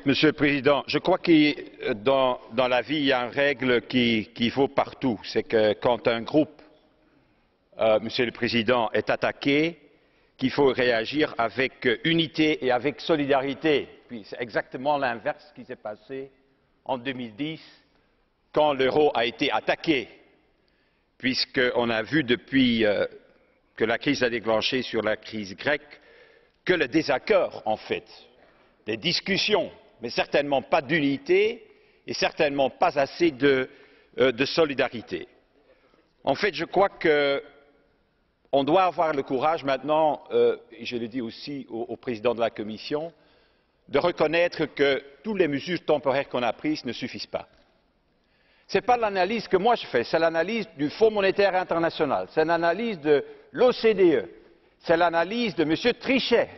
Monsieur le Président, je crois que dans la vie, il y a une règle qui vaut partout. C'est que quand un groupe, Monsieur le Président, est attaqué, qu'il faut réagir avec unité et avec solidarité. Puis c'est exactement l'inverse qui s'est passé en 2010 quand l'euro a été attaqué, puisqu'on a vu depuis que la crise a déclenché sur la crise grecque que le désaccord, en fait, des discussions, mais certainement pas d'unité et certainement pas assez de solidarité. En fait, je crois qu'on doit avoir le courage maintenant, et je le dis aussi au président de la Commission, de reconnaître que toutes les mesures temporaires qu'on a prises ne suffisent pas. Ce n'est pas l'analyse que moi je fais, c'est l'analyse du Fonds monétaire international, c'est l'analyse de l'OCDE, c'est l'analyse de M. Trichet,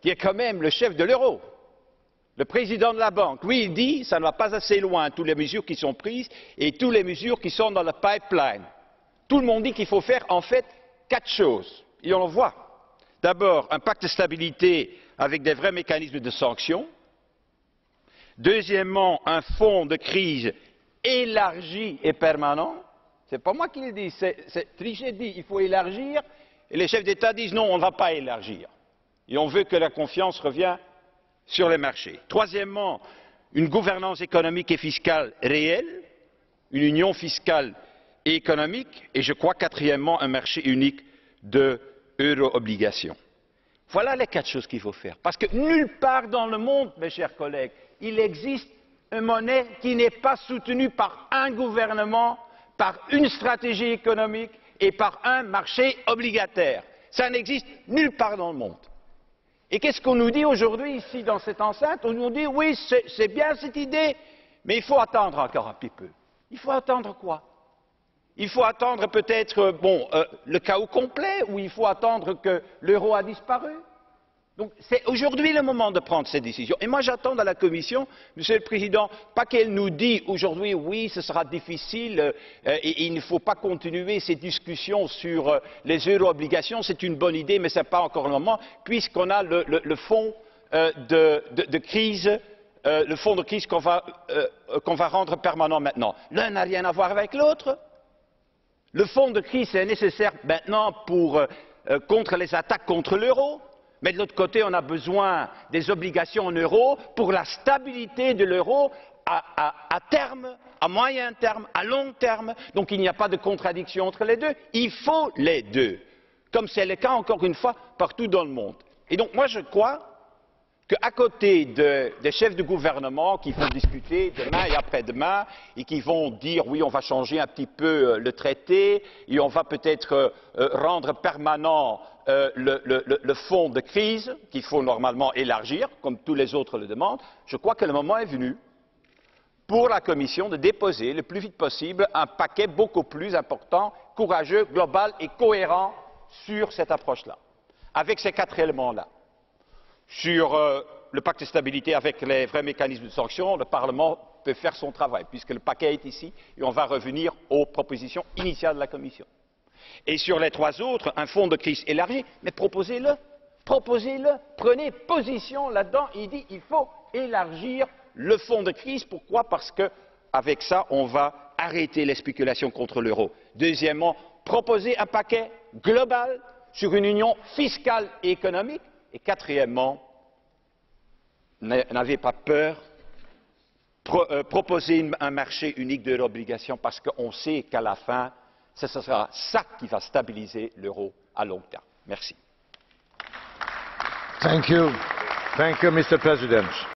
qui est quand même le chef de l'euro, le président de la banque. Lui, il dit que ça ne va pas assez loin, toutes les mesures qui sont prises et toutes les mesures qui sont dans le pipeline. Tout le monde dit qu'il faut faire en fait 4 choses, et on le voit. D'abord, un pacte de stabilité avec des vrais mécanismes de sanctions. Deuxièmement, un fonds de crise élargi et permanent. Ce n'est pas moi qui le dis, c'est Trichet dit qu'il faut élargir, et les chefs d'État disent non, on ne va pas élargir. Et on veut que la confiance revienne sur les marchés. Troisièmement, une gouvernance économique et fiscale réelle, une union fiscale et économique, et je crois quatrièmement un marché unique de euro-obligations. Voilà les 4 choses qu'il faut faire. Parce que nulle part dans le monde, mes chers collègues, il existe une monnaie qui n'est pas soutenue par un gouvernement, par une stratégie économique et par un marché obligataire. Ça n'existe nulle part dans le monde. Et qu'est-ce qu'on nous dit aujourd'hui ici dans cette enceinte? On nous dit oui, c'est bien cette idée, mais il faut attendre encore un petit peu. Il faut attendre quoi? Il faut attendre peut-être le chaos complet, ou il faut attendre que l'euro a disparu? Donc c'est aujourd'hui le moment de prendre ces décisions. Et moi j'attends de la Commission, Monsieur le Président, pas qu'elle nous dise aujourd'hui oui, ce sera difficile et il ne faut pas continuer ces discussions sur les euro-obligations, c'est une bonne idée, mais ce n'est pas encore le moment, puisqu'on a le fonds de crise, le fonds de crise qu'on va rendre permanent maintenant. L'un n'a rien à voir avec l'autre. Le fonds de crise est nécessaire maintenant contre les attaques contre l'euro. Mais de l'autre côté, on a besoin des obligations en euros pour la stabilité de l'euro à terme, à moyen terme, à long terme. Donc il n'y a pas de contradiction entre les deux. Il faut les deux, comme c'est le cas, encore une fois, partout dans le monde. Et donc moi je crois qu'à côté des chefs de gouvernement qui vont discuter demain et après-demain et qui vont dire oui, on va changer un petit peu le traité et on va peut-être rendre permanent le fonds de crise qu'il faut normalement élargir, comme tous les autres le demandent, je crois que le moment est venu pour la Commission de déposer le plus vite possible un paquet beaucoup plus important, courageux, global et cohérent sur cette approche-là, avec ces 4 éléments-là. Sur le pacte de stabilité avec les vrais mécanismes de sanction, le Parlement peut faire son travail, puisque le paquet est ici, et on va revenir aux propositions initiales de la Commission. Et sur les 3 autres, un fonds de crise élargi, mais proposez-le, prenez position là-dedans, il dit qu'il faut élargir le fonds de crise. Pourquoi? Parce qu'avec ça, on va arrêter les spéculations contre l'euro. Deuxièmement, proposer un paquet global sur une union fiscale et économique. Et quatrièmement, n'avez pas peur, proposez un marché unique de l'obligation parce qu'on sait qu'à la fin, ce sera ça qui va stabiliser l'euro à long terme. Merci. Thank you, Mr. President.